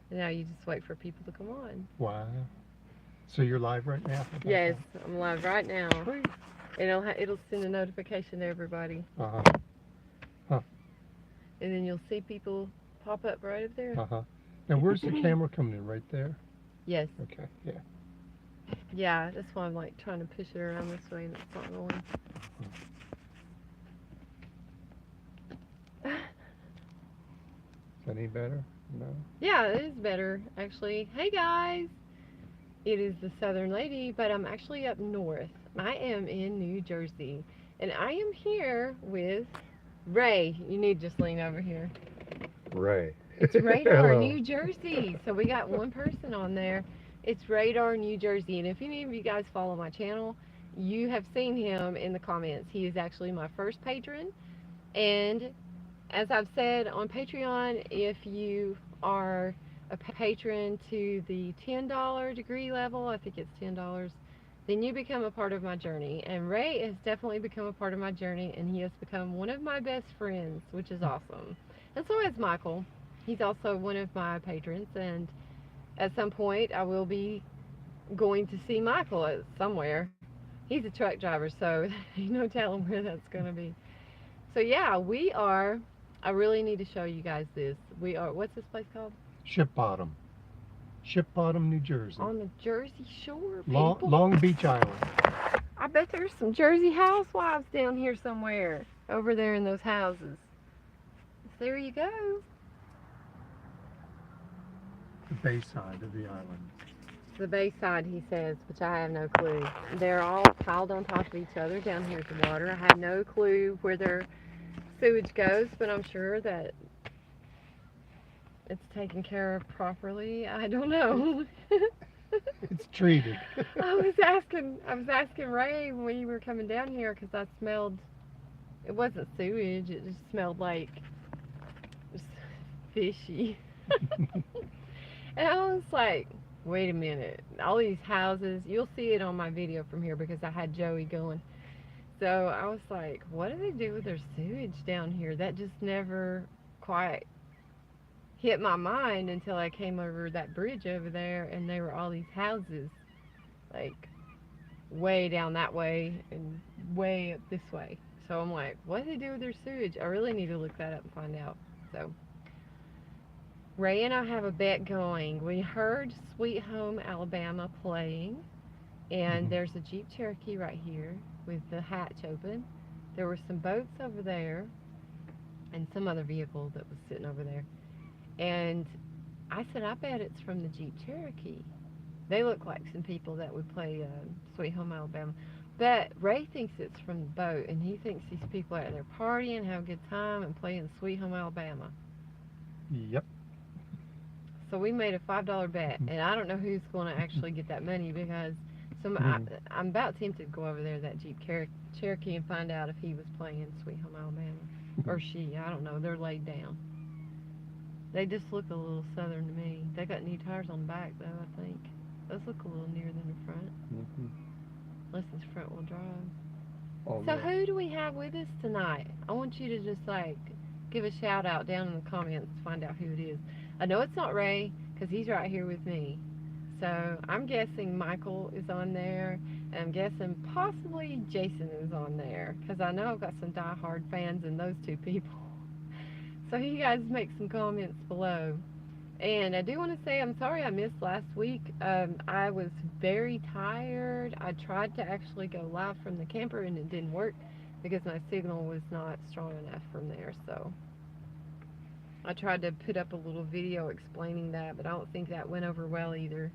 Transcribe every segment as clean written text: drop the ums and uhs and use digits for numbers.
And now you just wait for people to come on. Wow. So you're live right now? How about Yes, that? I'm live right now. Sweet. And it'll send a notification to everybody. Uh-huh. Huh. And then you'll see people pop up right up there. Uh-huh. Now where's the camera coming in? Right there? Yes. Okay. Yeah. Yeah, that's why I'm like trying to push it around this way and it's not going. Is that any better? No. Yeah, it is better actually. Hey guys! It is the Southern Lady, but I'm actually up north. I am in New Jersey. And I am here with Ray. You need to just lean over here. Ray. It's Radar, Hello. New Jersey. So we got one person on there. It's Radar, New Jersey. And if any of you guys follow my channel, you have seen him in the comments. He is actually my first patron. And as I've said on Patreon, if you are a patron to the $10 degree level, I think it's $10, then you become a part of my journey. And Ray has definitely become a part of my journey, and he has become one of my best friends, which is awesome. And so has Michael. He's also one of my patrons, and at some point I will be going to see Michael at somewhere. He's a truck driver, so you no telling where that's going to be. So yeah, we are. I really need to show you guys this. We are. What's this place called? Ship Bottom. Ship Bottom, New Jersey. On the Jersey Shore, Long, people. Long Beach Island. I bet there's some Jersey housewives down here somewhere. Over there in those houses. There you go. The bay side of the island. The bayside, he says, which I have no clue. They're all piled on top of each other. Down here's the water. I have no clue where their sewage goes, but I'm sure that it's taken care of properly. I don't know. It's treated. I was asking Ray when you were coming down here because I smelled. It wasn't sewage. It just smelled like just fishy. And I was like, wait a minute. All these houses. You'll see it on my video from here because I had Joey going. So I was like, what do they do with their sewage down here? That just never quite hit my mind until I came over that bridge over there and there were all these houses like way down that way and way up this way. So I'm like, what do they do with their sewage? I really need to look that up and find out. So Ray and I have a bet going. We heard Sweet Home Alabama playing, and Mhm. there's a Jeep Cherokee right here with the hatch open. There were some boats over there and some other vehicle that was sitting over there. And I said, I bet it's from the Jeep Cherokee. They look like some people that would play Sweet Home Alabama. But Ray thinks it's from the boat, and he thinks these people are out there partying, having a good time, and playing Sweet Home Alabama. Yep. So we made a $5 bet, and I don't know who's going to actually get that money because Mhm. I'm about tempted to go over there to that Jeep Cherokee and find out if he was playing Sweet Home Alabama or she. I don't know. They're laid down. They just look a little southern to me. They got new tires on the back though. I think those look a little nearer than the front, Mhm. unless it's front wheel drive. Oh So no. who do we have with us tonight? I want you to just like give a shout out down in the comments to find out who it is. I know it's not Ray because he's right here with me. So I'm guessing Michael is on there, and I'm guessing possibly Jason is on there because I know I've got some die-hard fans in those two people. So you guys make some comments below. And I do want to say I'm sorry I missed last week. I was very tired. I tried to actually go live from the camper and it didn't work because my signal was not strong enough from there. So I tried to put up a little video explaining that, but I don't think that went over well either.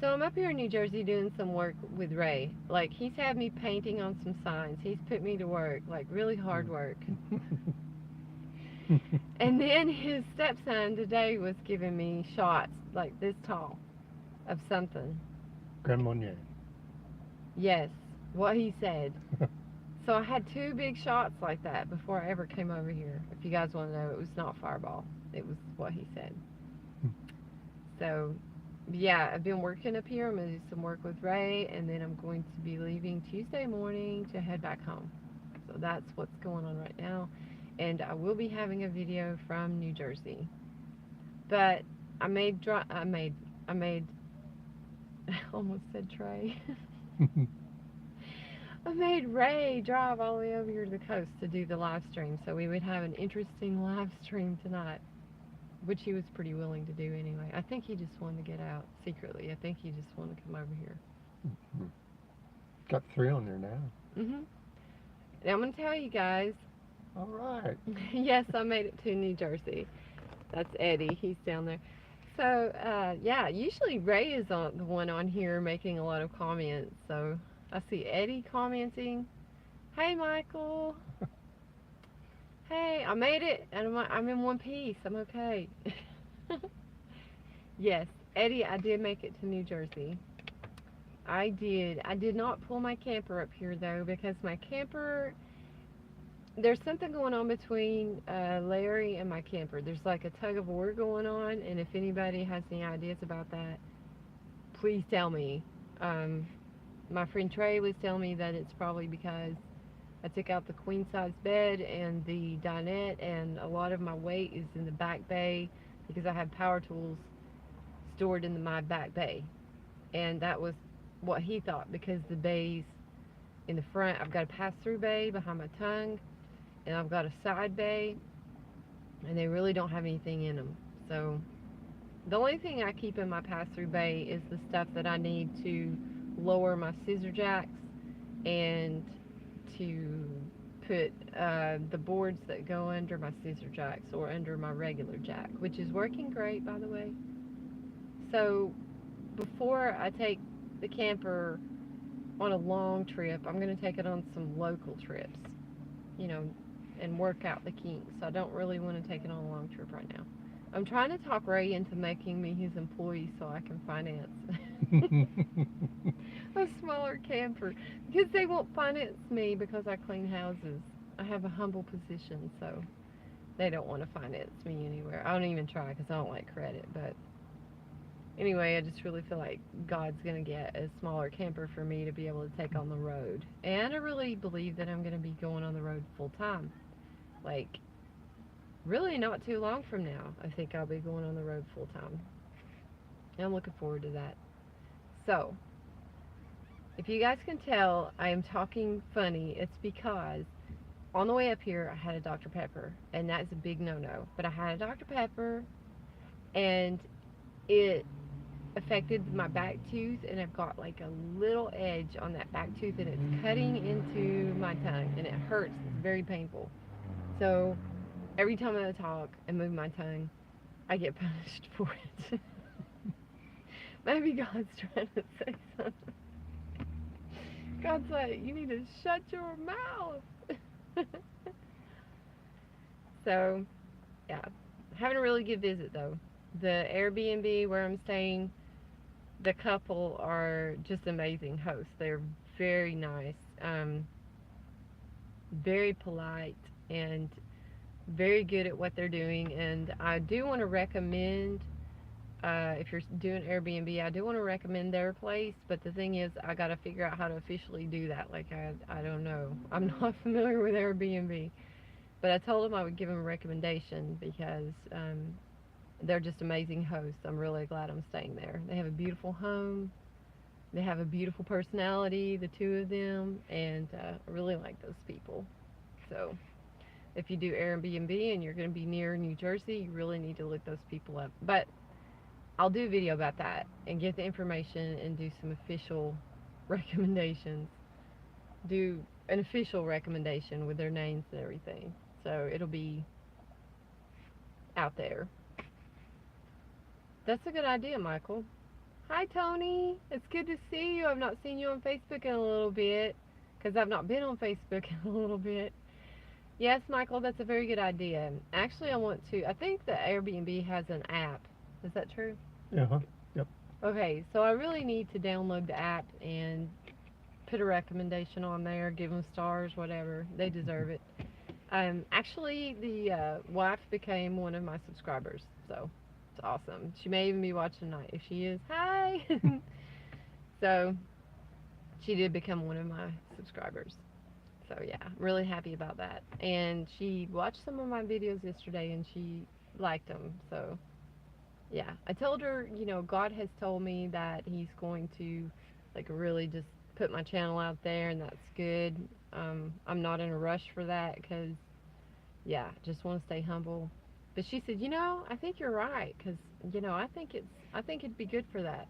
So I'm up here in New Jersey doing some work with Ray. Like he's had me painting on some signs. He's put me to work, like really hard work. And then his stepson today was giving me shots like this tall of something. Grand Marnier. Yes, what he said. So I had two big shots like that before I ever came over here. If you guys want to know, it was not Fireball. It was what he said. So, yeah, I've been working up here. I'm going to do some work with Ray, and then I'm going to be leaving Tuesday morning to head back home. So that's what's going on right now. And I will be having a video from New Jersey. But I made, I almost said Trey. I made Ray drive all the way over here to the coast to do the live stream, so we would have an interesting live stream tonight, which he was pretty willing to do anyway. I think he just wanted to get out secretly. I think he just wanted to come over here. Got 3 on there now. Mhm. And I'm gonna tell you guys. All right. Yes, I made it to New Jersey. That's Eddie. He's down there. So yeah, usually Ray is the one on here making a lot of comments. So I see Eddie commenting. Hey, Michael. Hey, I made it, and I'm in one piece. I'm okay. Yes, Eddie, I did make it to New Jersey. I did. I did not pull my camper up here, though, because my camper, there's something going on between Larry and my camper. There's like a tug of war going on, and if anybody has any ideas about that, please tell me. My friend Trey was telling me that it's probably because I took out the queen size bed and the dinette, and a lot of my weight is in the back bay because I have power tools stored in my back bay. And that was what he thought, because the bays in the front, I've got a pass-through bay behind my tongue, and I've got a side bay, and they really don't have anything in them. So the only thing I keep in my pass-through bay is the stuff that I need to lower my scissor jacks and to put the boards that go under my scissor jacks or under my regular jack, which is working great, by the way. So before I take the camper on a long trip, I'm going to take it on some local trips, you know, and work out the kinks. I don't really want to take it on a long trip right now. I'm trying to talk Ray into making me his employee so I can finance a smaller camper, because they won't finance me because I clean houses. I have a humble position, so they don't want to finance me anywhere. I don't even try because I don't like credit, but anyway, I just really feel like God's going to get a smaller camper for me to be able to take on the road. And I really believe that I'm going to be going on the road full time. Like, really not too long from now, I think I'll be going on the road full time. And I'm looking forward to that. So, if you guys can tell I am talking funny, it's because on the way up here I had a Dr. Pepper, and that's a big no-no. But I had a Dr. Pepper, and it affected my back tooth, and I've got like a little edge on that back tooth, and it's cutting into my tongue, and it hurts. It's very painful. So every time I talk and move my tongue, I get punished for it. Maybe God's trying to say something. God's like, you need to shut your mouth. So, yeah, having a really good visit though. The Airbnb where I'm staying, the couple are just amazing hosts. They're very nice, very polite, and very good at what they're doing. And I do want to recommend, if you're doing Airbnb, I do want to recommend their place. But the thing is, I got to figure out how to officially do that. Like, I don't know. I'm not familiar with Airbnb. But I told them I would give them a recommendation because they're just amazing hosts. I'm really glad I'm staying there. They have a beautiful home. They have a beautiful personality, the two of them, and I really like those people. So if you do Airbnb and you're going to be near New Jersey, you really need to look those people up. But I'll do a video about that and get the information and do some official recommendations. Do an official recommendation with their names and everything. So it'll be out there. That's a good idea, Michael. Hi, Tony. It's good to see you. I've not seen you on Facebook in a little bit because I've not been on Facebook in a little bit. Yes, Michael, that's a very good idea. Actually, I think the Airbnb has an app. Is that true? Uh-huh. Yep. Okay, so I really need to download the app and put a recommendation on there, give them stars, whatever. They deserve it. Actually, the wife became one of my subscribers, so it's awesome. She may even be watching tonight. If she is, hi! So, she did become one of my subscribers. So yeah, I'm really happy about that. And she watched some of my videos yesterday and she liked them, so Yeah, I told her, you know, God has told me that He's going to, like, really just put my channel out there, and that's good. I'm not in a rush for that because, yeah, just want to stay humble. But she said, you know, I think you're right because, you know, I think it'd be good for that.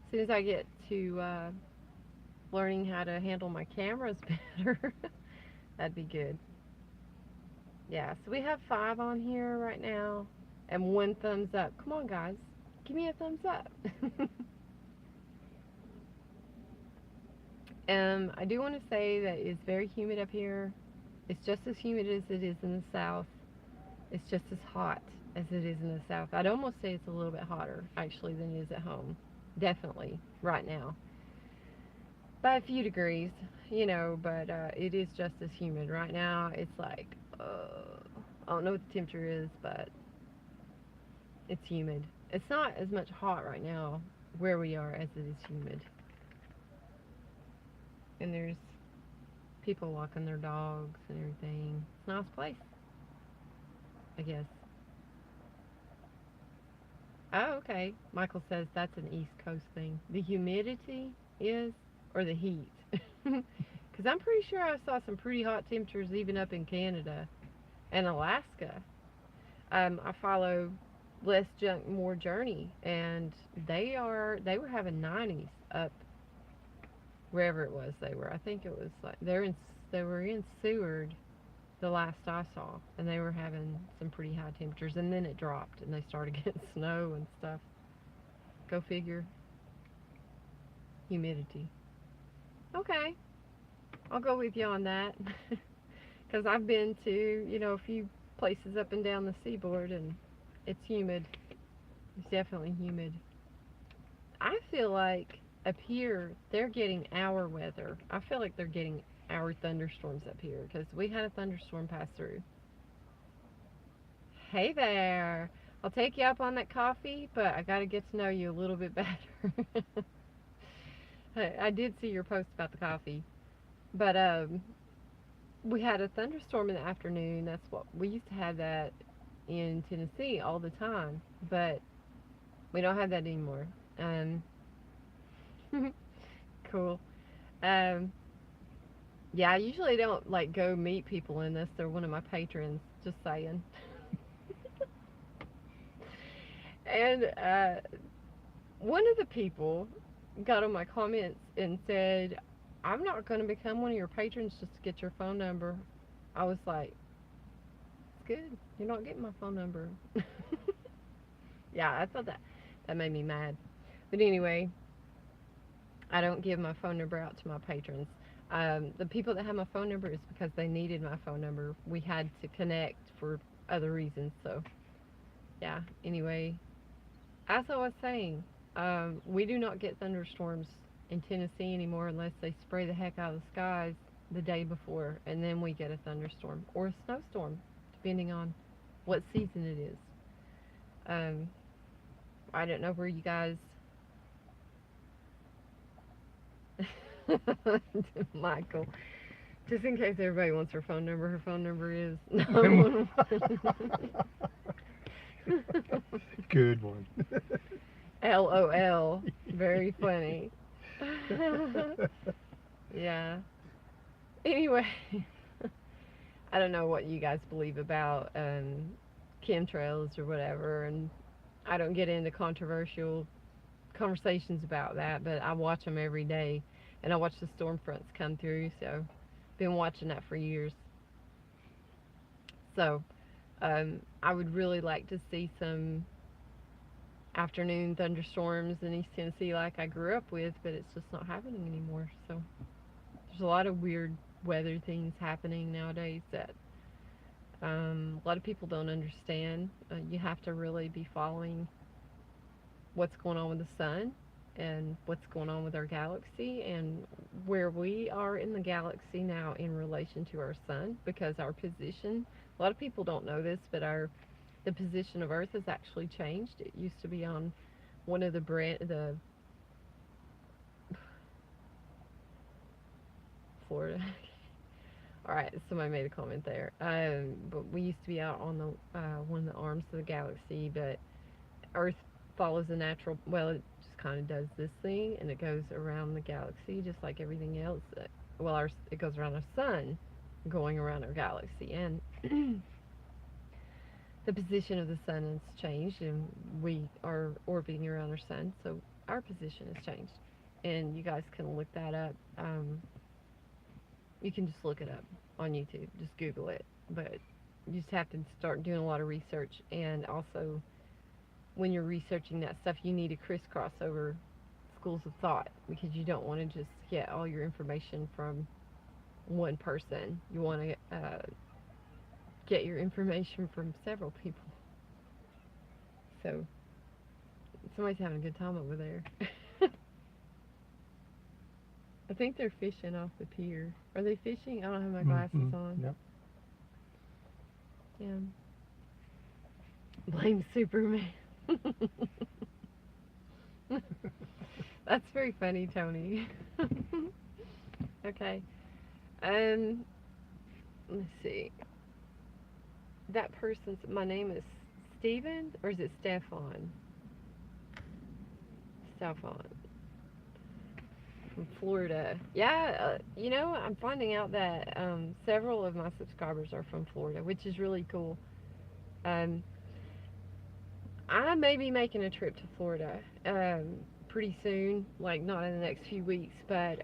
As soon as I get to learning how to handle my cameras better, that'd be good. Yeah, so we have 5 on here right now, and 1 thumbs up. Come on, guys, give me a thumbs up. I do want to say that it's very humid up here. It's just as humid as it is in the south. It's just as hot as it is in the south. I'd almost say it's a little bit hotter, actually, than it is at home. Definitely, right now. By a few degrees, you know, but it is just as humid. Right now, it's like, I don't know what the temperature is, but it's humid. It's not as much hot right now where we are as it is humid. And there's people walking their dogs and everything. It's a nice place, I guess. Oh, okay. Michael says that's an East Coast thing. The humidity is, or the heat? Because I'm pretty sure I saw some pretty hot temperatures even up in Canada and Alaska. I follow Less Junk More Journey, and they were having 90s up wherever it was they were. I think it was like they were in Seward the last I saw, and they were having some pretty high temperatures, and then it dropped, and they started getting snow and stuff. Go figure. Humidity. Okay, I'll go with you on that, because I've been to, you know, a few places up and down the seaboard, and it's humid. It's definitely humid. I feel like up here they're getting our weather. I feel like they're getting our thunderstorms up here because we had a thunderstorm pass through. Hey there. I'll take you up on that coffee, but I got to get to know you a little bit better. I did see your post about the coffee, but we had a thunderstorm in the afternoon. That's what we used to have that in Tennessee all the time, but we don't have that anymore. Um, cool. Um, yeah, I usually don't like go meet people unless they're one of my patrons. Just saying. And one of the people got on my comments and said, "I'm not going to become one of your patrons just to get your phone number." I was like, "It's good. You're not getting my phone number." Yeah, I thought that made me mad. But anyway, I don't give my phone number out to my patrons. The people that have my phone number is because they needed my phone number. We had to connect for other reasons. So, yeah, anyway, as I was saying, we do not get thunderstorms in Tennessee anymore unless they spray the heck out of the skies the day before, and then we get a thunderstorm or a snowstorm, depending on what season it is. Um, I don't know where you guys. Michael, just in case everybody wants her phone number is 911. Good one. LOL. Very funny. Yeah. Anyway, I don't know what you guys believe about chemtrails or whatever, and I don't get into controversial conversations about that, but I watch them every day, and I watch the storm fronts come through, so been watching that for years. So, I would really like to see some afternoon thunderstorms in East Tennessee like I grew up with, but it's just not happening anymore. So there's a lot of weird weather things happening nowadays that a lot of people don't understand. You have to really be following what's going on with the sun and what's going on with our galaxy and where we are in the galaxy now in relation to our sun, because our position, a lot of people don't know this, but the position of Earth has actually changed. It used to be on one of the Florida. All right, somebody made a comment there. But we used to be out on the one of the arms of the galaxy, but Earth follows a natural, well, it just kind of does this thing, and it goes around the galaxy just like everything else. Well, it goes around our sun, going around our galaxy, and the position of the sun has changed, and we are orbiting around our sun, so our position has changed. And you guys can look that up. You can just look it up on YouTube, just Google it. But you just have to start doing a lot of research, and also when you're researching that stuff, you need to crisscross over schools of thought, because you don't want to just get all your information from one person. You want to get your information from several people. So somebody's having a good time over there. I think they're fishing off the pier. Are they fishing? I don't have my glasses on. Yep. Yeah. Blame Superman. That's very funny, Tony. Okay. Let's see. That person's, my name is Steven, or is it Stefan? Stefan. From Florida. Yeah, you know, I'm finding out that several of my subscribers are from Florida, which is really cool. I may be making a trip to Florida pretty soon, like not in the next few weeks, but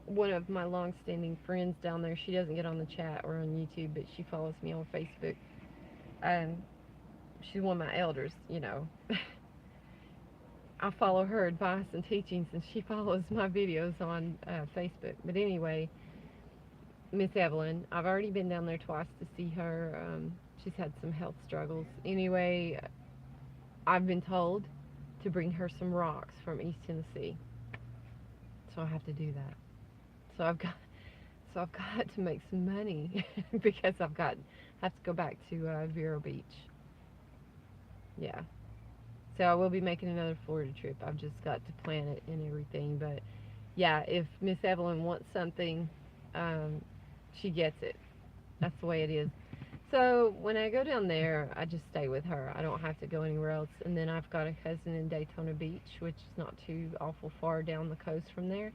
one of my long-standing friends down there, she doesn't get on the chat or on YouTube, but she follows me on Facebook. She's one of my elders, you know. I follow her advice and teachings, and she follows my videos on Facebook. But anyway, Miss Evelyn, I've already been down there twice to see her. She's had some health struggles. Anyway, I've been told to bring her some rocks from East Tennessee, so I have to do that. So I've got to make some money because have to go back to Vero Beach. Yeah. So I will be making another Florida trip. I've just got to plan it and everything. But yeah, if Miss Evelyn wants something, she gets it. That's the way it is. So when I go down there, I just stay with her. I don't have to go anywhere else. And then I've got a cousin in Daytona Beach, which is not too awful far down the coast from there.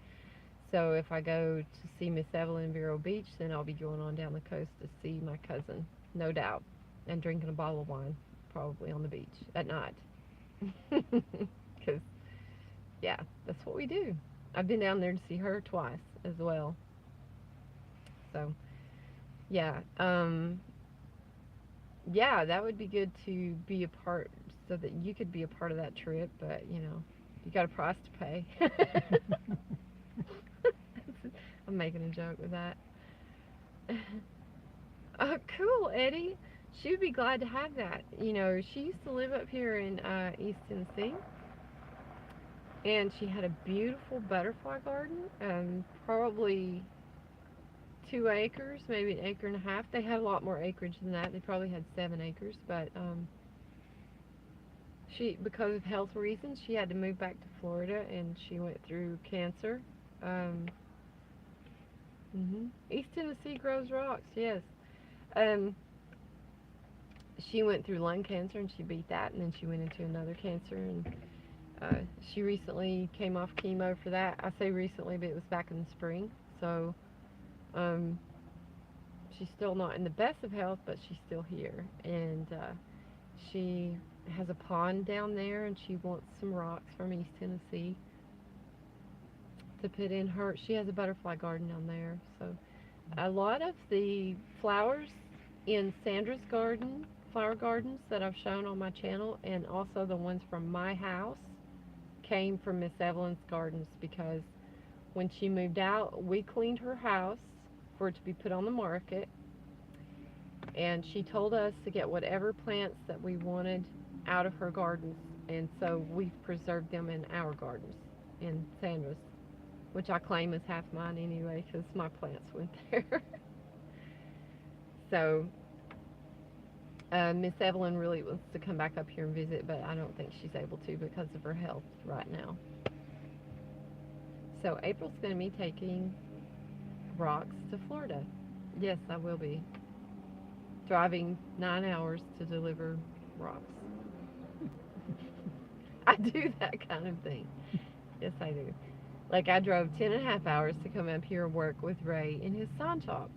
So if I go to see Miss Evelyn in Vero Beach, then I'll be going on down the coast to see my cousin, no doubt, and drinking a bottle of wine, probably on the beach at night. Because, yeah, that's what we do. I've been down there to see her twice as well. So, yeah. Yeah, that would be good to be a part, so that you could be a part of that trip, but, you know, you got a price to pay. I'm making a joke with that. Cool, Eddie. She would be glad to have that. You know, she used to live up here in East Tennessee, and she had a beautiful butterfly garden, probably 2 acres, maybe 1.5 acres. They had a lot more acreage than that. They probably had 7 acres, but she, because of health reasons, she had to move back to Florida, and she went through cancer. East Tennessee grows rocks, yes. She went through lung cancer, and she beat that, and then she went into another cancer, and she recently came off chemo for that. I say recently, but it was back in the spring. So she's still not in the best of health, but she's still here, and she has a pond down there, and she wants some rocks from East Tennessee to put in her. She has a butterfly garden down there. So a lot of the flowers in Sandra's garden, flower gardens that I've shown on my channel, and also the ones from my house, came from Miss Evelyn's gardens, because when she moved out, we cleaned her house for it to be put on the market, and she told us to get whatever plants that we wanted out of her gardens, and so we've preserved them in our gardens, in Sandra's, which I claim is half mine anyway, because my plants went there. So Miss Evelyn really wants to come back up here and visit, but I don't think she's able to because of her health right now. So April's going to be taking rocks to Florida. Yes, I will be. Driving 9 hours to deliver rocks. I do that kind of thing. Yes, I do. Like I drove 10.5 hours to come up here and work with Ray in his sign shop,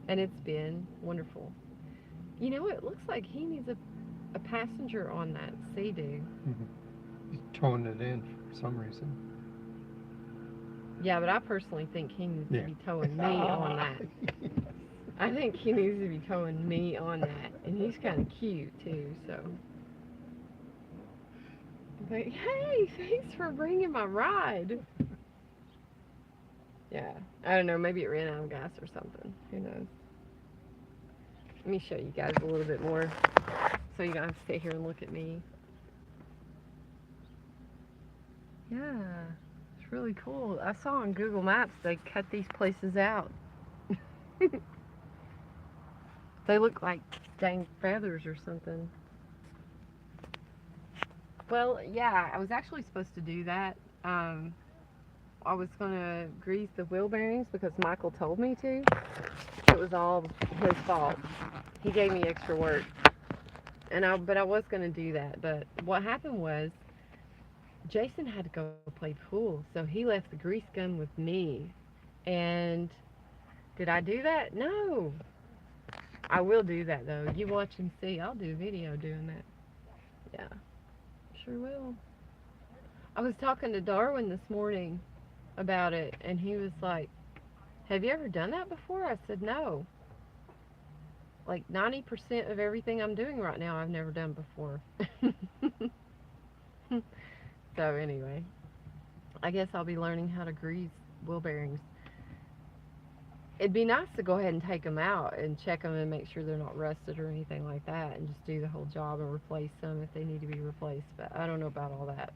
and it's been wonderful. You know, it looks like he needs a passenger on that Sea-Doo. He's towing it in for some reason. Yeah, but I personally think he needs Yeah. to be towing me on that. I think he needs to be towing me on that, and he's kind of cute too. So, but hey, thanks for bringing my ride. Yeah, I don't know. Maybe it ran out of gas or something. Who knows? Let me show you guys a little bit more, so you don't have to sit here and look at me. Yeah, it's really cool. I saw on Google Maps they cut these places out. They look like dang feathers or something. Well, yeah, I was actually supposed to do that. I was going to grease the wheel bearings because Michael told me to. It was all his fault. He gave me extra work. But I was going to do that. But what happened was Jason had to go play pool, so he left the grease gun with me. And did I do that? No. I will do that though. You watch and see. I'll do a video doing that. Yeah, sure will. I was talking to Darwin this morning about it, and he was like, have you ever done that before? I said, no. Like 90% of everything I'm doing right now, I've never done before. So anyway, I guess I'll be learning how to grease wheel bearings. It'd be nice to go ahead and take them out and check them and make sure they're not rusted or anything like that, and just do the whole job and replace them if they need to be replaced. But I don't know about all that.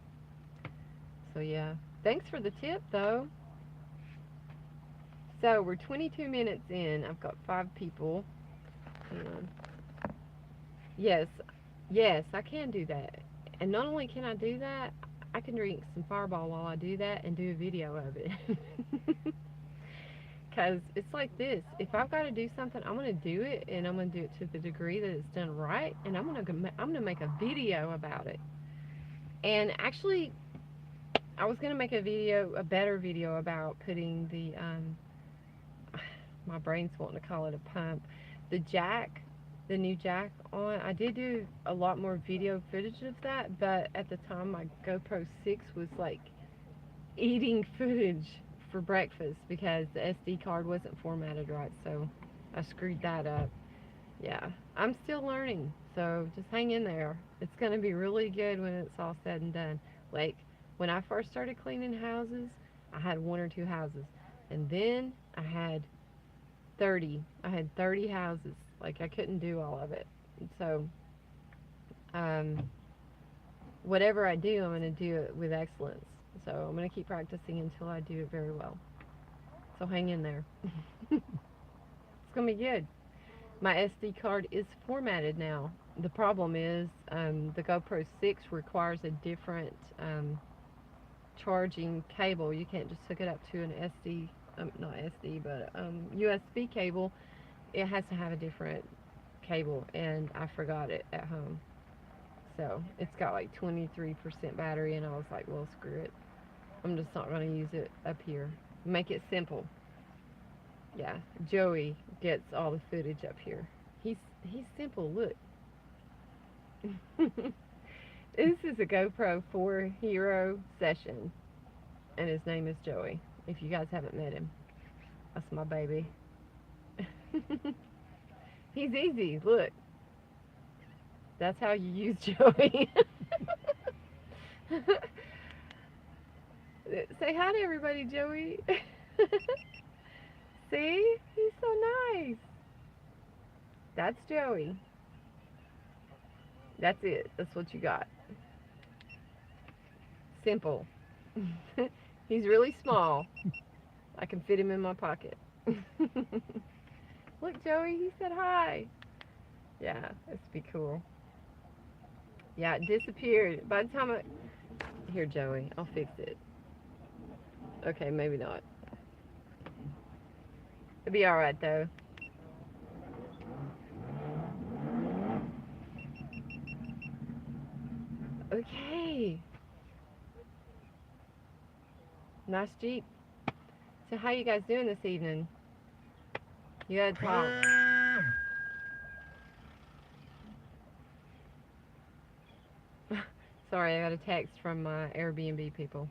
So yeah, thanks for the tip though. So we're 22 minutes in. I've got 5 people. Hang on. Yes, yes, I can do that. And not only can I do that, I can drink some Fireball while I do that and do a video of it. Because it's like this. If I've got to do something, I'm going to do it, and I'm going to do it to the degree that it's done right, and I'm going to make a video about it. And actually, I was going to make a better video about putting the, my brain's wanting to call it a pump, the jack, the new jack on. I did do a lot more video footage of that, but at the time my GoPro 6 was like eating footage for breakfast because the SD card wasn't formatted right, so I screwed that up. Yeah, I'm still learning, so just hang in there. It's going to be really good when it's all said and done. Like, when I first started cleaning houses, I had 1 or 2 houses, and then I had 30. I had 30 houses. Like, I couldn't do all of it. And so, whatever I do, I'm going to do it with excellence. So I'm going to keep practicing until I do it very well. So hang in there. It's going to be good. My SD card is formatted now. The problem is the GoPro 6 requires a different charging cable. You can't just hook it up to an SD, not SD, but USB cable. It has to have a different cable, and I forgot it at home. So it's got like 23% battery, and I was like, well, screw it. I'm just not going to use it up here. Make it simple. Yeah, Joey gets all the footage up here. He's simple. Look. This is a GoPro 4 Hero session, and his name is Joey. If you guys haven't met him, that's my baby. He's easy. Look. That's how you use Joey. Say hi to everybody, Joey. See? He's so nice. That's Joey. That's it. That's what you got. Simple. He's really small. I can fit him in my pocket. Look, Joey, he said hi. Yeah, this would be cool. Yeah, it disappeared. By the time I... Here, Joey, I'll fix it. Okay, maybe not. It'll be alright, though. Okay. Nice Jeep. So how you guys doing this evening? You gotta talk. Sorry, I got a text from my Airbnb people.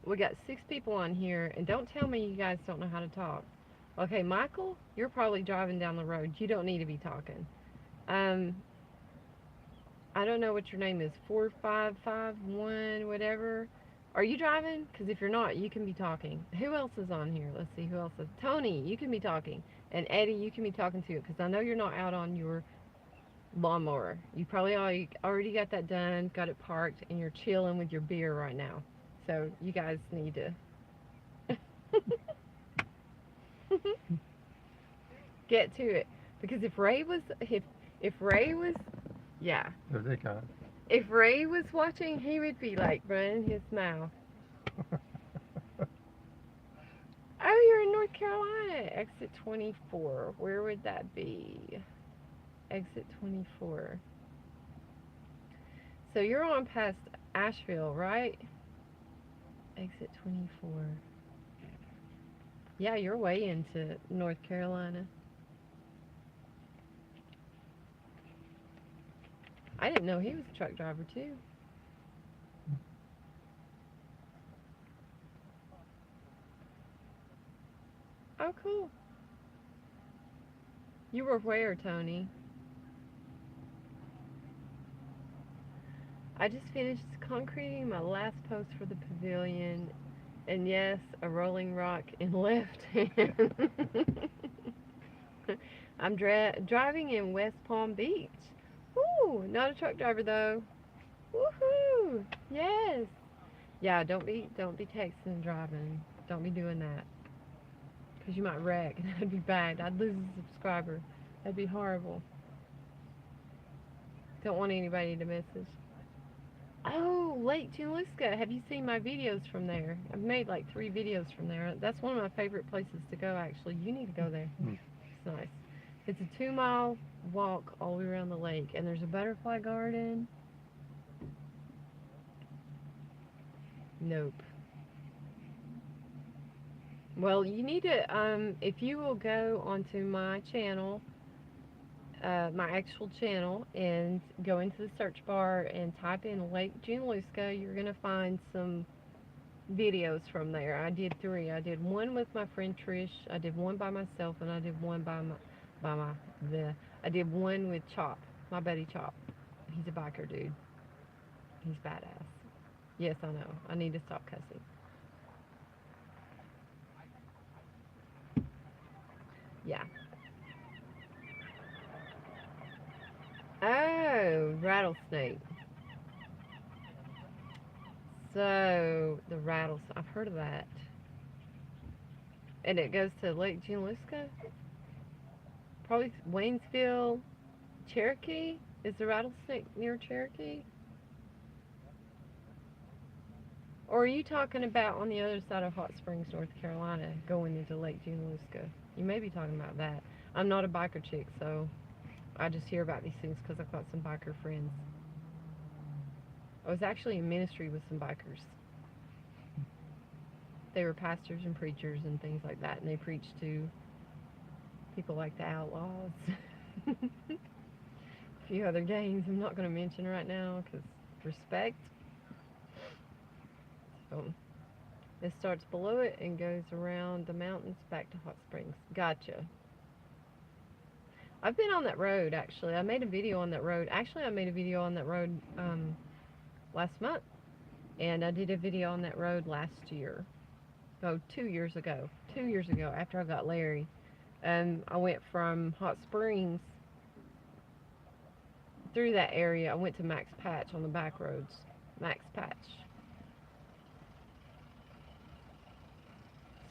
We got 6 people on here, and don't tell me you guys don't know how to talk. Okay, Michael, you're probably driving down the road. You don't need to be talking. I don't know what your name is. 4551, whatever. Are you driving? Because if you're not, you can be talking. Who else is on here? Let's see who else is. Tony, you can be talking. And Eddie, you can be talking too. Because I know you're not out on your lawnmower. You probably already got that done, got it parked, and you're chilling with your beer right now. So you guys need to get to it. Because if Ray was, yeah. There they go. If Ray was watching, he would be like running his mouth. Oh, you're in North Carolina. Exit 24. Where would that be? Exit 24. So you're on past Asheville, right? Exit 24. Yeah, you're way into North Carolina. I didn't know he was a truck driver too. Oh, cool. You were where, Tony? I just finished concreting my last post for the pavilion, and yes, a rolling rock in left hand. I'm driving in West Palm Beach. Ooh, not a truck driver though. Woohoo! Yes. Yeah, don't be texting and driving. Don't be doing that. Because you might wreck. That'd be bad. I'd lose a subscriber. That'd be horrible. Don't want anybody to message. Oh, Lake Junaluska. Have you seen my videos from there? I've made like 3 videos from there. That's one of my favorite places to go, actually. You need to go there. It's nice. It's a 2-mile walk all the way around the lake, and there's a butterfly garden. Nope. Well, you need to, if you will go onto my channel, my actual channel, and go into the search bar and type in Lake Junaluska, you're going to find some videos from there. I did 3. I did one with my friend Trish, I did one by myself, and I did one I did one with Chop, my buddy Chop. He's a biker dude. He's badass. Yes, I know. I need to stop cussing. Yeah. Oh, rattlesnake. So, the rattlesnake, I've heard of that. And it goes to Lake Junaluska? Probably Waynesville, Cherokee? Is the rattlesnake near Cherokee? Or are you talking about on the other side of Hot Springs, North Carolina, going into Lake Junaluska? You may be talking about that. I'm not a biker chick, so I just hear about these things because I've got some biker friends. I was actually in ministry with some bikers. They were pastors and preachers and things like that, and they preached to people like the Outlaws. A few other gangs I'm not going to mention right now because respect. So it starts below it and goes around the mountains back to Hot Springs. Gotcha. I've been on that road, actually. I made a video on that road. Actually, I made a video on that road last month. And I did a video on that road last year. Oh, 2 years ago. 2 years ago, after I got Larry. I went from Hot Springs through that area. I went to Max Patch on the back roads. Max Patch.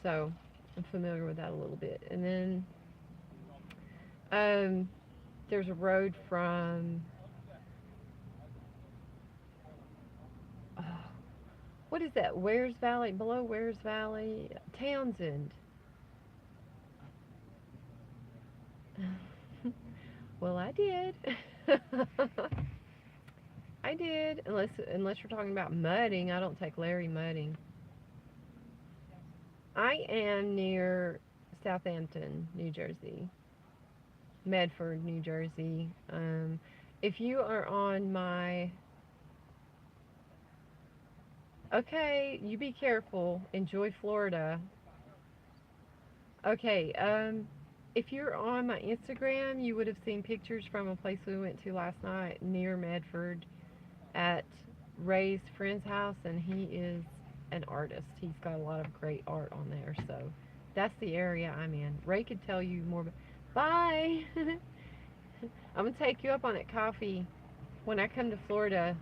So, I'm familiar with that a little bit. And then, there's a road from, what is that? Wares Valley? Below Wares Valley? Townsend. Well, I did. I did. Unless you're talking about mudding, I don't take Larry mudding. I am near Southampton, New Jersey. Medford, New Jersey. If you are on my... Okay, you be careful. Enjoy Florida. Okay, if you're on my Instagram, you would have seen pictures from a place we went to last night near Medford at Ray's friend's house, and he is an artist. He's got a lot of great art on there, so that's the area I'm in. Ray could tell you more. Bye! I'm going to take you up on that coffee when I come to Florida.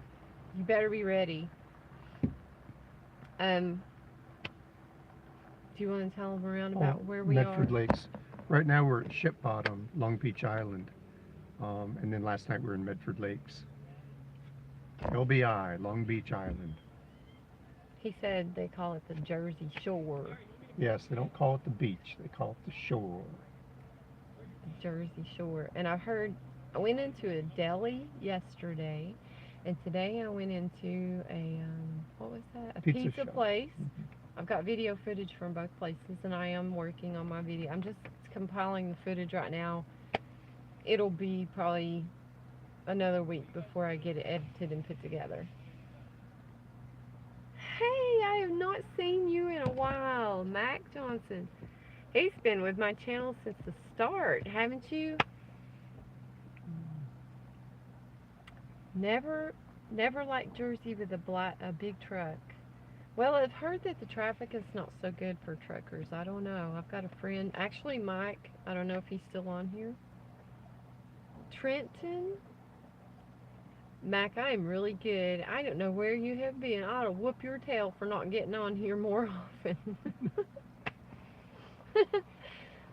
You better be ready. Do you want to tell them around about where we Medford are? Lakes. Right now we're at Ship Bottom, Long Beach Island. And then last night we were in Medford Lakes. LBI, Long Beach Island. He said they call it the Jersey Shore. Yes, they don't call it the beach, they call it the shore. The Jersey Shore. And I went into a deli yesterday, and today I went into a, what was that? A pizza shop. place. I've got video footage from both places, and I am working on my video. I'm just compiling the footage right now. It'll be probably another week before I get it edited and put together. Hey, I have not seen you in a while, Mac Johnson. He's been with my channel since the start, haven't you? Never liked Jersey with a big truck. Well, I've heard that the traffic is not so good for truckers. I don't know. I've got a friend, actually Mike, I don't know if he's still on here. Trenton? Mac, I am really good. I don't know where you have been. I ought to whoop your tail for not getting on here more often.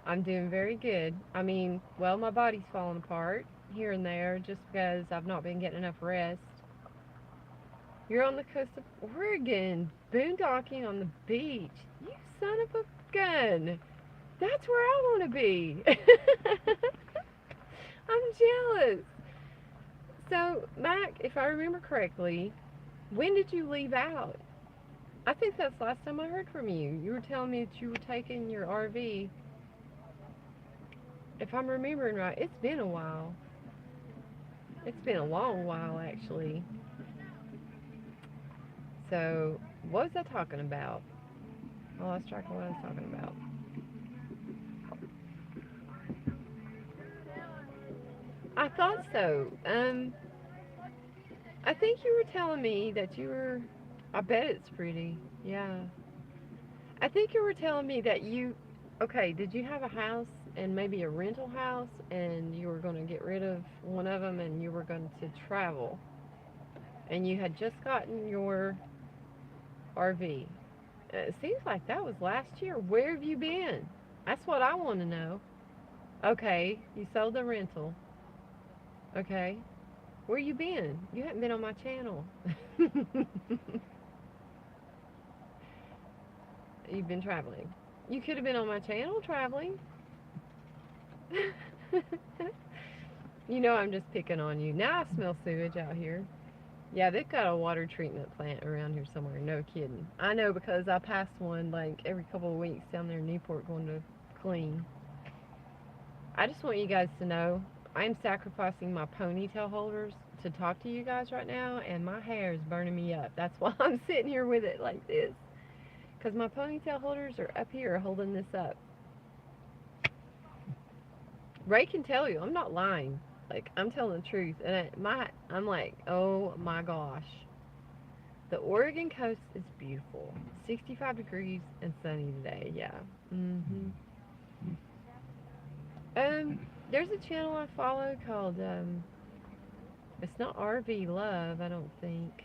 I'm doing very good. I mean, well, my body's falling apart here and there just because I've not been getting enough rest. You're on the coast of Oregon, boondocking on the beach. You son of a gun. That's where I want to be. I'm jealous. So, Mac, if I remember correctly, when did you leave out? I think that's the last time I heard from you. You were telling me that you were taking your RV. If I'm remembering right, it's been a while. It's been a long while, actually. So, what was I talking about? I lost track of what I was talking about. I thought so. I think you were telling me that you were... I bet it's pretty. Yeah. I think you were telling me that you... Okay, did you have a house and maybe a rental house, and you were going to get rid of one of them and you were going to travel? And you had just gotten your RV. It seems like that was last year. Where have you been? That's what I want to know. Okay, you sold the rental. Okay. Where you been? You haven't been on my channel. You've been traveling. You could have been on my channel traveling. You know I'm just picking on you. Now I smell sewage out here. Yeah, they've got a water treatment plant around here somewhere. No kidding. I know because I pass one like every couple of weeks down there in Newport going to clean. I just want you guys to know I'm sacrificing my ponytail holders to talk to you guys right now, and my hair is burning me up. That's why I'm sitting here with it like this. Because my ponytail holders are up here holding this up. Ray can tell you, I'm not lying. Like, I'm telling the truth. And I'm like, oh my gosh. The Oregon coast is beautiful. 65 degrees and sunny today, yeah. There's a channel I follow called, it's not RV Love, I don't think.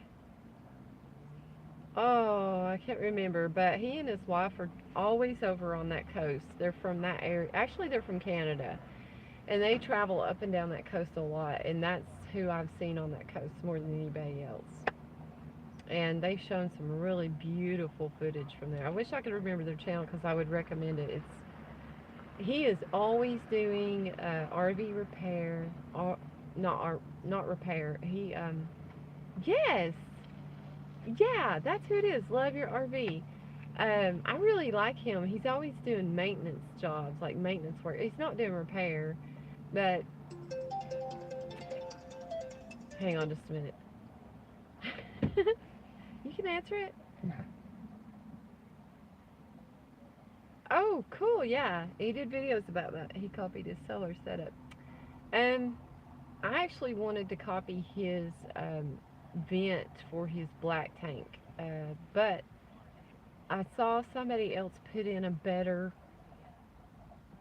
Oh, I can't remember, but he and his wife are always over on that coast. They're from that area. Actually, they're from Canada. And they travel up and down that coast a lot, and that's who I've seen on that coast more than anybody else. And they've shown some really beautiful footage from there. I wish I could remember their channel because I would recommend it. He is always doing RV repair, or not repair. Yes, yeah, that's who it is. Love your RV. I really like him. He's always doing maintenance jobs, like maintenance work. He's not doing repair, but hang on just a minute. You can answer it. Oh, cool. Yeah, he did videos about that. He copied his solar setup. Um, I actually wanted to copy his vent for his black tank, but I saw somebody else put in a better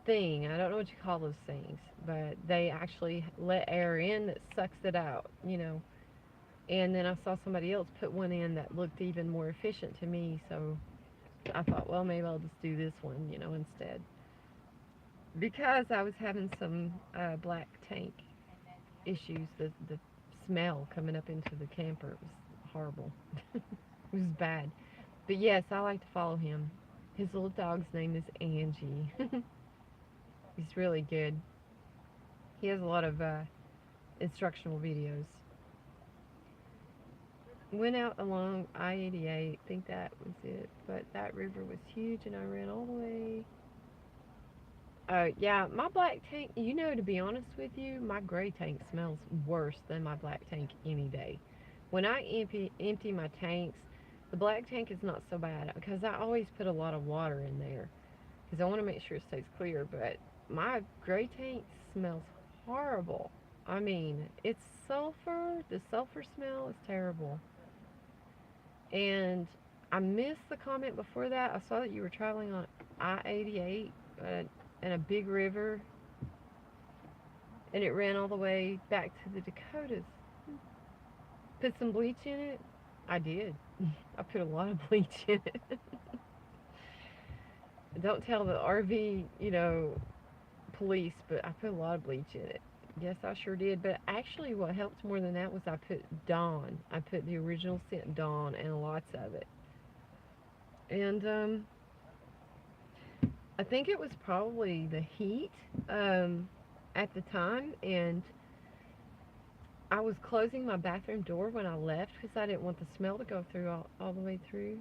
thing. I don't know what you call those things, but they actually let air in that sucks it out, you know. And then I saw somebody else put one in that looked even more efficient to me, so I thought, well, maybe I'll just do this one, you know, instead. Because I was having some black tank issues, the smell coming up into the camper was horrible. It was bad. But yes, I like to follow him. His little dog's name is Angie. He's really good. He has a lot of instructional videos. Went out along I-88. I think that was it. But that river was huge, and I ran all the way. Yeah, my black tank, you know, to be honest with you, my gray tank smells worse than my black tank any day. When I empty my tanks, the black tank is not so bad because I always put a lot of water in there because I want to make sure it stays clear. But my gray tank smells horrible. I mean, it's sulfur. The sulfur smell is terrible. And I missed the comment before that. I saw that you were traveling on I-88 and a big river, and it ran all the way back to the Dakotas. Put some bleach in it? I did. I put a lot of bleach in it. Don't tell the RV, you know, police, but I put a lot of bleach in it. Yes, I sure did. But actually, what helped more than that was I put Dawn. I put the original scent Dawn and lots of it. And I think it was probably the heat at the time, and I was closing my bathroom door when I left because I didn't want the smell to go through all the way through.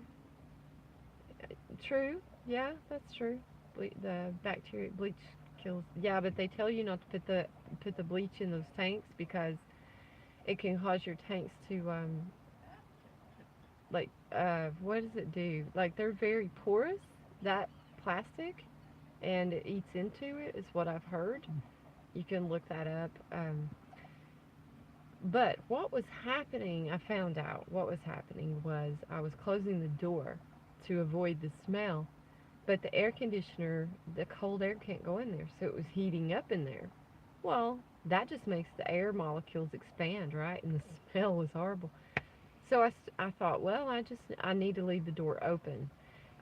True, yeah, that's true. The bacteria bleach kills. Yeah, but they tell you not to put the bleach in those tanks because it can cause your tanks to like what does it do? Like they're very porous, that plastic, and it eats into it is what I've heard. You can look that up. But what was happening, I found out what was happening was I was closing the door to avoid the smell, but the air conditioner, the cold air can't go in there, so it was heating up in there. Well, that just makes the air molecules expand, right? And the smell was horrible. So I thought, well, I need to leave the door open.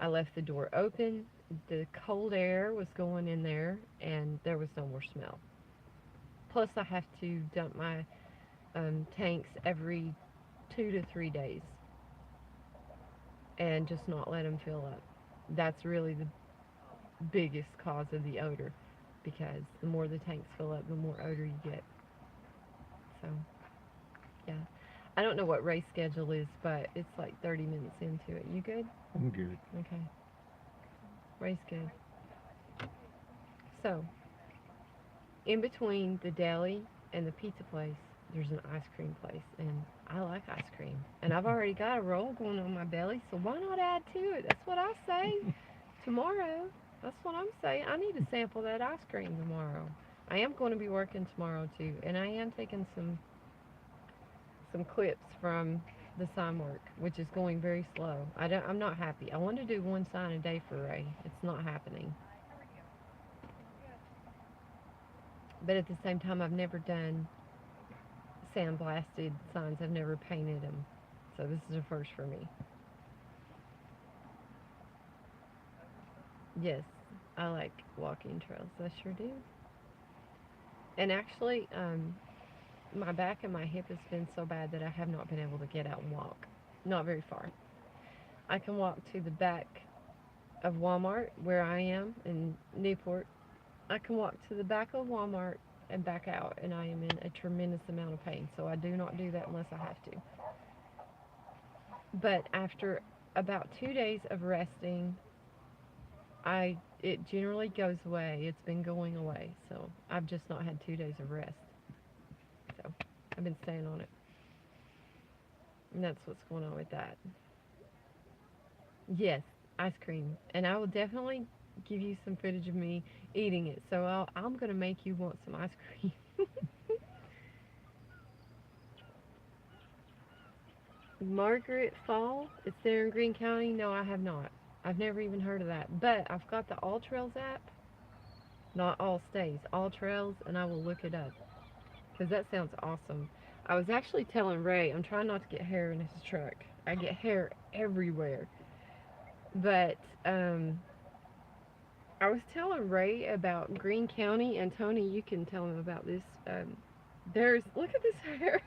I left the door open. The cold air was going in there, and there was no more smell. Plus, I have to dump my tanks every 2 to 3 days and just not let them fill up. That's really the biggest cause of the odor because the more the tanks fill up, the more odor you get. So, yeah. I don't know what Ray's schedule is, but it's like 30 minutes into it. You good? I'm good. Okay. Ray's good. So, in between the deli and the pizza place, there's an ice cream place, and I like ice cream. And I've already got a roll going on my belly, so why not add to it? That's what I say. Tomorrow, that's what I'm saying. I need to sample that ice cream tomorrow. I am going to be working tomorrow too, and I am taking some clips from the sign work, which is going very slow. I'm not happy. I want to do one sign a day for Ray. It's not happening. But at the same time, I've never done sandblasted signs. I've never painted them. So this is a first for me. Yes, I like walking trails. I sure do. And actually, my back and my hip has been so bad that I have not been able to get out and walk. Not very far. I can walk to the back of Walmart where I am in Newport, I can walk to the back of Walmart and back out, and I am in a tremendous amount of pain. So I do not do that unless I have to. But after about 2 days of resting, it generally goes away. It's been going away. So I've just not had 2 days of rest. So I've been staying on it. And that's what's going on with that. Yes, ice cream. And I will definitely give you some footage of me eating it. So I'm going to make you want some ice cream. Margaret Fall, it's there in Greene County. No, I have not. I've never even heard of that. But I've got the All Trails app. Not All Stays, All Trails, and I will look it up. Because that sounds awesome. I was actually telling Ray, I'm trying not to get hair in his truck. I get hair everywhere. But I was telling Ray about Greene County, and Tony, you can tell him about this. Look at this hair.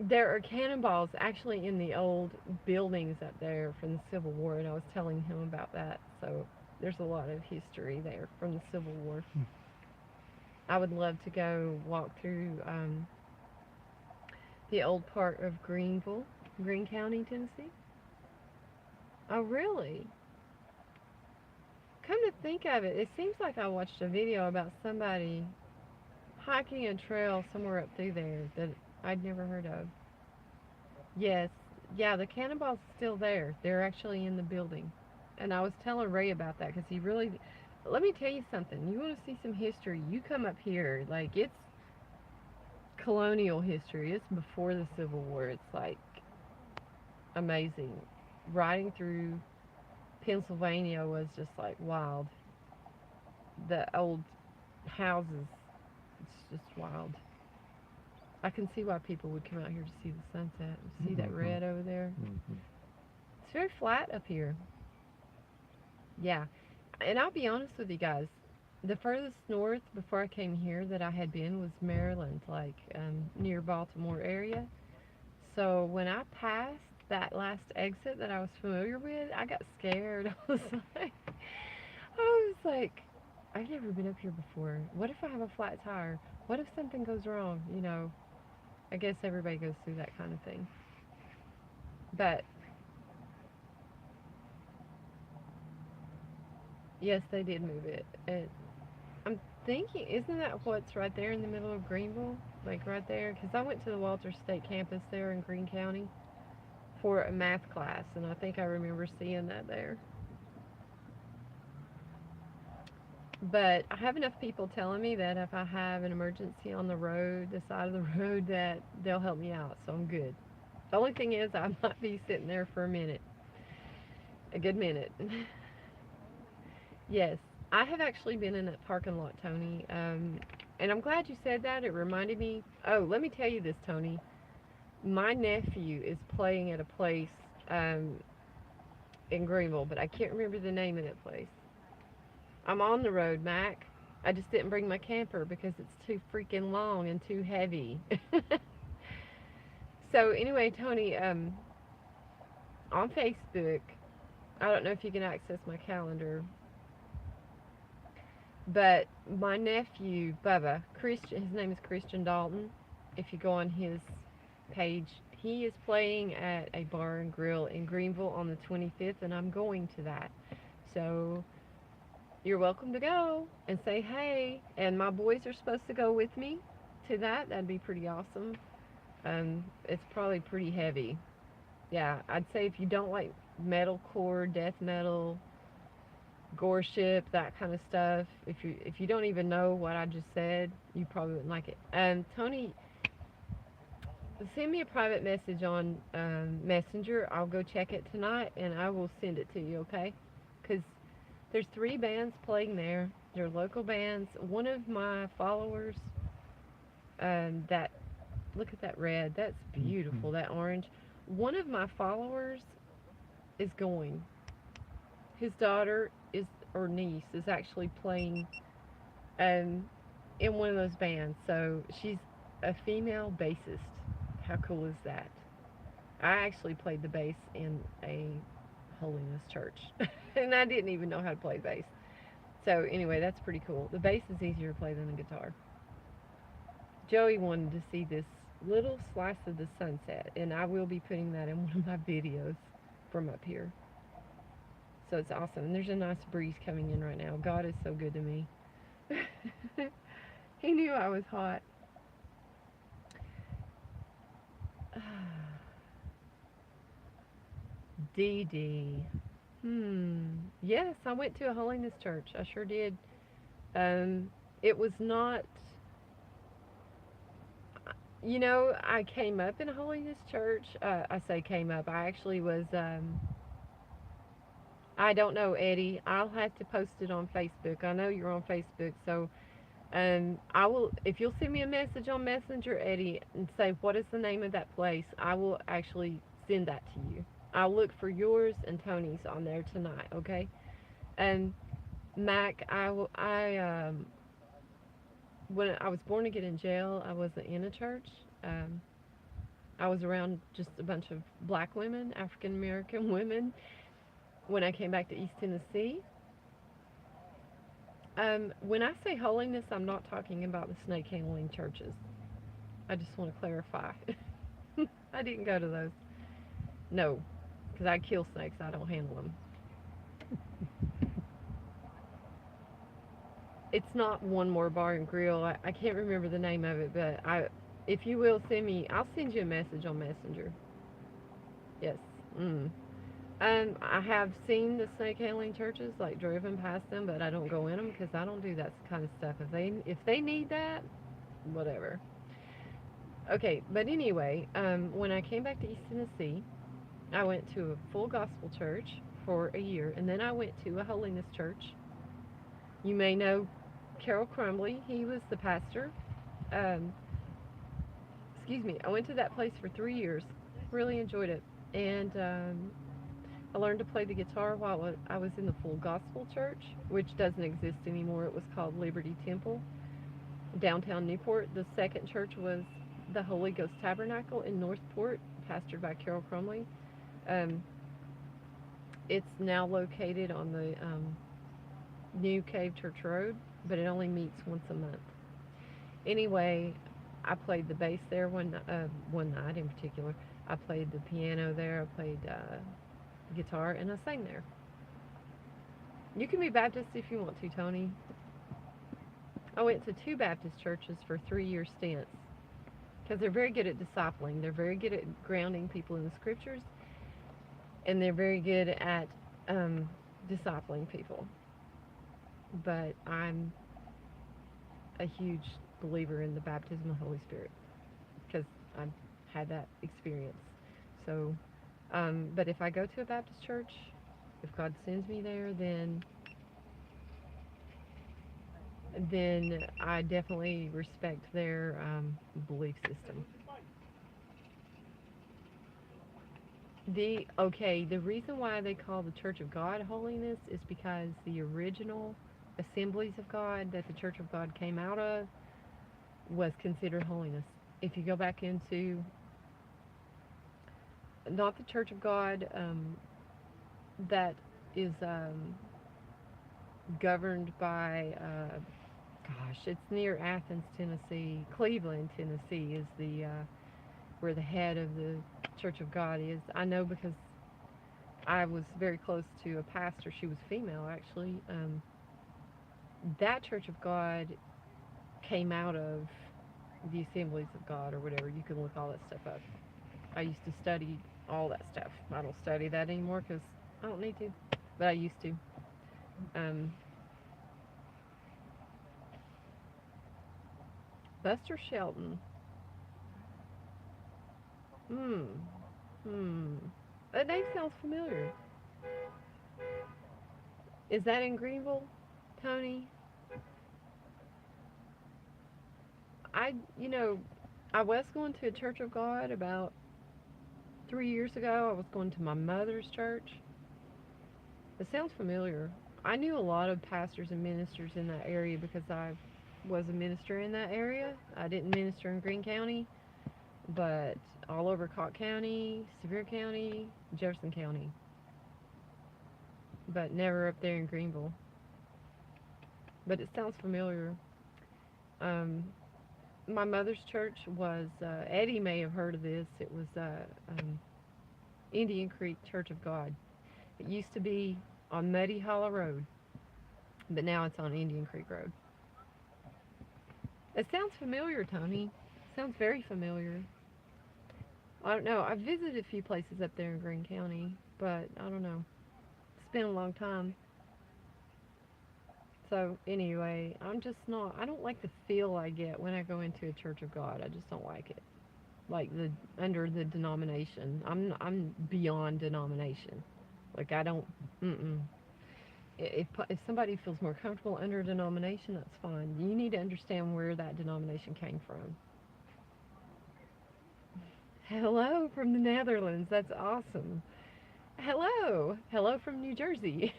There are cannonballs actually in the old buildings up there from the Civil War, and I was telling him about that. So there's a lot of history there from the Civil War. I would love to go walk through the old part of Greenville, Greene County, Tennessee. Oh, really? Come to think of it, it seems like I watched a video about somebody hiking a trail somewhere up through there that I'd never heard of. Yes, yeah, the cannonballs are still there. They're actually in the building. And I was telling Ray about that because he really. Let me tell you something. You want to see some history? You come up here. Like, it's colonial history. It's before the Civil War. It's like amazing. Riding through Pennsylvania was just like wild. The old houses, it's just wild. I can see why people would come out here to see the sunset. See that red over there? It's very flat up here. Yeah. And I'll be honest with you guys, the furthest north before I came here that I had been was Maryland, like near Baltimore area. So when I passed that last exit that I was familiar with, I got scared. I was like, I've never been up here before. What if I have a flat tire? What if something goes wrong? You know, I guess everybody goes through that kind of thing. But yes, they did move it. I'm thinking, isn't that what's right there in the middle of Greenville? Like right there? Because I went to the Walter State campus there in Greene County for a math class, and I think I remember seeing that there. But I have enough people telling me that if I have an emergency on the road, the side of the road, that they'll help me out, so I'm good. The only thing is I might be sitting there for a good minute. Yes, I have actually been in that parking lot, Tony, and I'm glad you said that. It reminded me. Oh, let me tell you this, Tony. My nephew is playing at a place in Greenville, but I can't remember the name of that place. I'm on the road, Mac. I just didn't bring my camper because it's too freaking long and too heavy. So anyway, Tony, on Facebook, I don't know if you can access my calendar, but my nephew, Bubba, Christian, his name is Christian Dalton. If you go on his page, he is playing at a bar and grill in Greenville on the 25th, and I'm going to that. So you're welcome to go and say hey. And my boys are supposed to go with me to that. That'd be pretty awesome. It's probably pretty heavy. Yeah, I'd say if you don't like metalcore, death metal, gore ship, that kind of stuff, if you don't even know what I just said, you probably wouldn't like it. Tony, send me a private message on Messenger. I'll go check it tonight, and I will send it to you, okay? Because there's 3 bands playing there. They're local bands. One of my followers, look at that red. That's beautiful, that orange. One of my followers is going. His daughter or niece is actually playing in one of those bands. So she's a female bassist. How cool is that? I actually played the bass in a Holiness Church. And I didn't even know how to play bass. So anyway, that's pretty cool. The bass is easier to play than the guitar. Joey wanted to see this little slice of the sunset, and I will be putting that in one of my videos from up here. So it's awesome. And there's a nice breeze coming in right now. God is so good to me. He knew I was hot. Dee Dee. Yes, I went to a holiness church. I sure did. It was not, I came up in a holiness church. I say came up. I actually was, I don't know, Eddie. I'll have to post it on Facebook. I know you're on Facebook, so I will, if you'll send me a message on Messenger, Eddie, and say what is the name of that place, I will actually send that to you. I'll look for yours and Tony's on there tonight, okay? And Mac, when I was born again in jail, I wasn't in a church. I was around just a bunch of black women, African American women. When I came back to East Tennessee, when I say holiness, I'm not talking about the snake handling churches. I just want to clarify. I didn't go to those. No, because I kill snakes. I don't handle them. It's not One More Bar and Grill. I can't remember the name of it, but if you will send me, I'll send you a message on Messenger. Yes. I have seen the snake handling churches, like driven past them, but I don't go in them because I don't do that kind of stuff. If they need that, whatever. Okay, but anyway, when I came back to East Tennessee, I went to a full gospel church for a year, and then I went to a holiness church. You may know Carol Crumbly. He was the pastor. Um, excuse me. I went to that place for 3 years. Really enjoyed it, and I learned to play the guitar while I was in the full gospel church, which doesn't exist anymore. It was called Liberty Temple, downtown Newport. The second church was the Holy Ghost Tabernacle in Northport, pastored by Carol Crumley. It's now located on the New Cave Church Road, but it only meets once a month. Anyway, I played the bass there one night in particular. I played the piano there. I played guitar, and I sang there. You can be Baptist if you want to, Tony. I went to 2 Baptist churches for 3-year stints because they're very good at discipling. They're very good at grounding people in the scriptures, and they're very good at discipling people. But I'm a huge believer in the baptism of the Holy Spirit because I've had that experience. So, but if I go to a Baptist church, if God sends me there, then I definitely respect their belief system. The reason why they call the Church of God holiness is because the original Assemblies of God that the Church of God came out of was considered holiness. If you go back into not the Church of God that is governed by it's near Athens, Tennessee. Cleveland, Tennessee is the where the head of the Church of God is. I know because I was very close to a pastor. She was female, actually. That Church of God came out of the Assemblies of God or whatever. You can look all that stuff up. I used to study all that stuff. I don't study that anymore because I don't need to, but I used to. Buster Shelton. That name sounds familiar. Is that in Greenville, Tony? I was going to a Church of God about 3 years ago. I was going to my mother's church. It sounds familiar. I knew a lot of pastors and ministers in that area because I was a minister in that area. I didn't minister in Greene County, but all over Cott County, Sevier County, Jefferson County. but never up there in Greenville. But it sounds familiar. Um, my mother's church was, Eddie may have heard of this. It was um, Indian Creek Church of God. It used to be on Muddy Hollow Road, but now it's on Indian Creek Road. It sounds familiar, Tony. Sounds very familiar. I don't know. I've visited a few places up there in Greene County, but I don't know. It's been a long time. So anyway, I'm just not. I don't like the feel I get when I go into a Church of God. I just don't like it. Like the under the denomination. I'm beyond denomination. Like I don't. Mm-mm. If somebody feels more comfortable under a denomination, that's fine. You need to understand where that denomination came from. Hello from the Netherlands. That's awesome. Hello from New Jersey.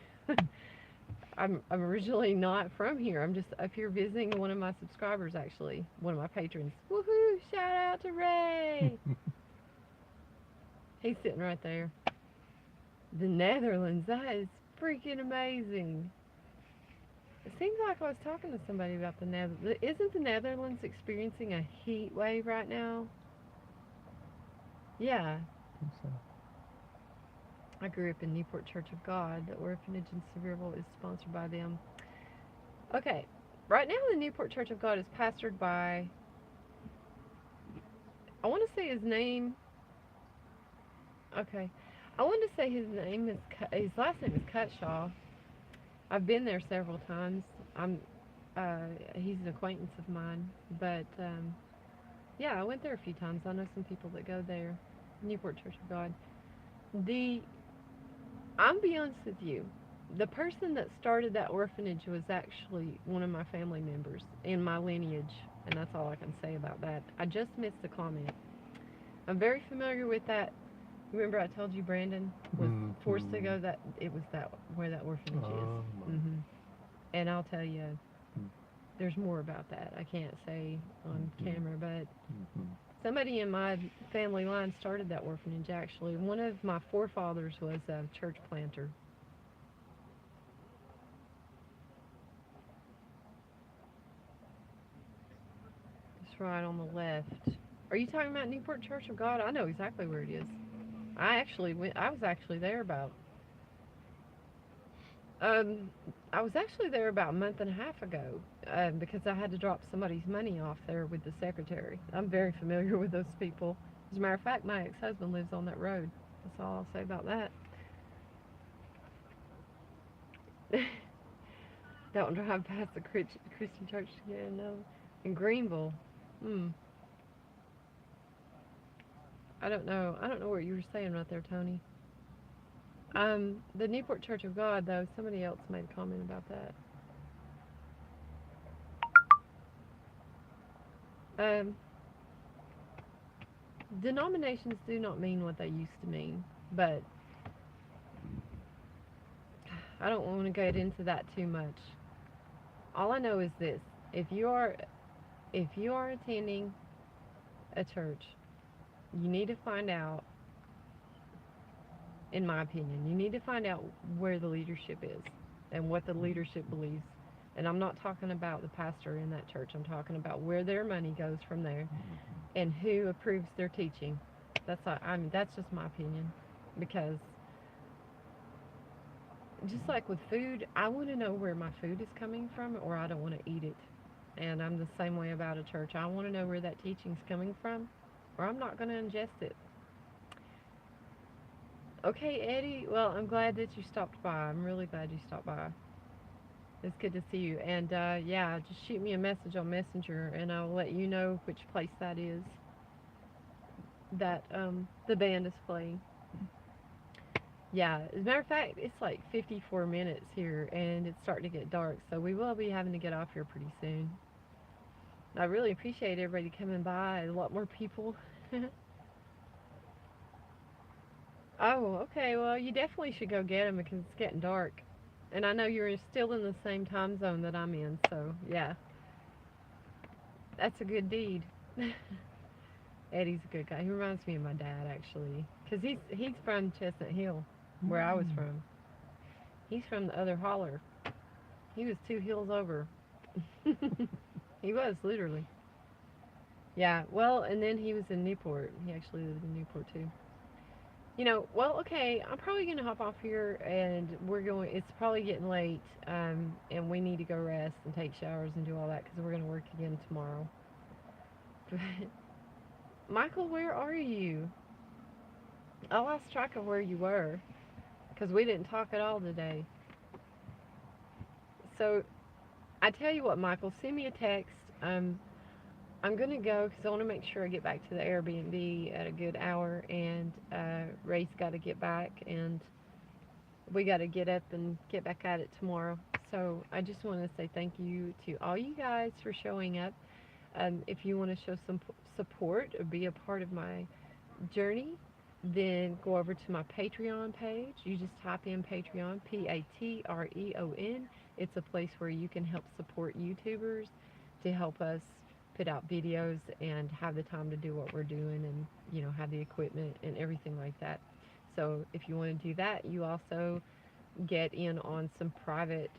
I'm originally not from here. I'm just up here visiting one of my subscribers, actually, one of my patrons. Woohoo! Shout out to Ray. He's sitting right there. The Netherlands. That is freaking amazing. It seems like I was talking to somebody about the Netherlands. Isn't the Netherlands experiencing a heat wave right now? Yeah. I think so. I grew up in Newport Church of God. The orphanage in Sevierville is sponsored by them. Okay, right now the Newport Church of God is pastored by, I want to say his name, okay, I want to say his last name is Cutshaw. I've been there several times. He's an acquaintance of mine, but yeah, I went there a few times. I know some people that go there. Newport Church of God. I'm be honest with you. The person that started that orphanage was actually one of my family members in my lineage, and that's all I can say about that. I just missed the comment. I'm very familiar with that. Remember I told you Brandon was forced to go that it was that where that orphanage is. And I'll tell you, there's more about that. I can't say on camera, but somebody in my family line started that orphanage, actually. One of my forefathers was a church planter. It's right on the left. Are you talking about Newport Church of God? I know exactly where it is. I was actually there about a month and a half ago because I had to drop somebody's money off there with the secretary. I'm very familiar with those people. As a matter of fact, my ex-husband lives on that road. That's all I'll say about that. Don't drive past the Christian church again, no. In Greenville. I don't know what you were saying right there, Tony. The Newport Church of God, though, somebody else made a comment about that. Denominations do not mean what they used to mean, but I don't want to get into that too much. All I know is this: if you are attending a church, you need to find out, in my opinion, you need to find out where the leadership is and what the leadership believes. And I'm not talking about the pastor in that church. I'm talking about where their money goes from there and who approves their teaching. That's just my opinion, because just like with food, I want to know where my food is coming from, or I don't want to eat it. And I'm the same way about a church. I want to know where that teaching's coming from, or I'm not going to ingest it. Okay, Eddie, well, I'm glad that you stopped by. I'm really glad you stopped by. It's good to see you. And yeah, just shoot me a message on Messenger, and I'll let you know which place that is that the band is playing. Yeah, as a matter of fact, it's like 54 minutes here, and it's starting to get dark, so we will be having to get off here pretty soon. I really appreciate everybody coming by. A lot more people. Oh, okay. Well, you definitely should go get them because it's getting dark. And I know you're still in the same time zone that I'm in, so yeah. That's a good deed. Eddie's a good guy. He reminds me of my dad, actually. Because he's from Chestnut Hill, where I was from. He's from the other holler. He was 2 hills over. He was, literally. Yeah, well, and then he was in Newport. He actually lived in Newport too. Well, okay, I'm probably going to hop off here and it's probably getting late, and we need to go rest and take showers and do all that because we're going to work again tomorrow. But, Michael, where are you? I lost track of where you were because we didn't talk at all today. So, I tell you what, Michael, send me a text. I'm gonna go because I want to make sure I get back to the Airbnb at a good hour, and Ray's got to get back, and we got to get up and get back at it tomorrow. So I just want to say thank you to all you guys for showing up. If you want to show some support or be a part of my journey, then go over to my Patreon page. You just type in Patreon, Patreon. It's a place where you can help support YouTubers to help us put out videos and have the time to do what we're doing, and have the equipment and everything like that. So if you want to do that, you also get in on some private,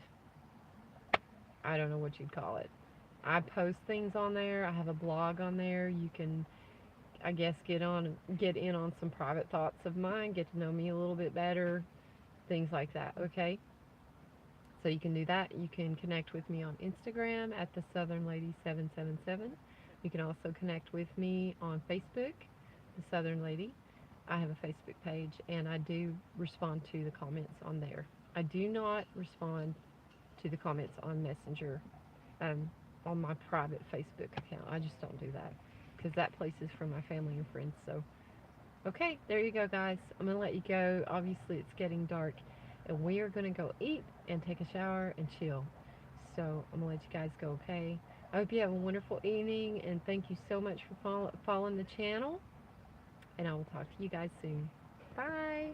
I don't know what you'd call it. I post things on there. I have a blog on there. You can, I guess, get in on some private thoughts of mine, get to know me a little bit better, things like that. Okay. So you can do that. You can connect with me on Instagram at the Southern Lady 777. You can also connect with me on Facebook, the Southern Lady. I have a Facebook page, and I do respond to the comments on there. I do not respond to the comments on Messenger, um, on my private Facebook account. I just don't do that because that place is for my family and friends. So, okay, there you go, guys. I'm going to let you go. Obviously, it's getting dark, and we are going to go eat and take a shower and chill. So, I'm going to let you guys go, okay? I hope you have a wonderful evening, and thank you so much for following the channel, and I will talk to you guys soon. Bye!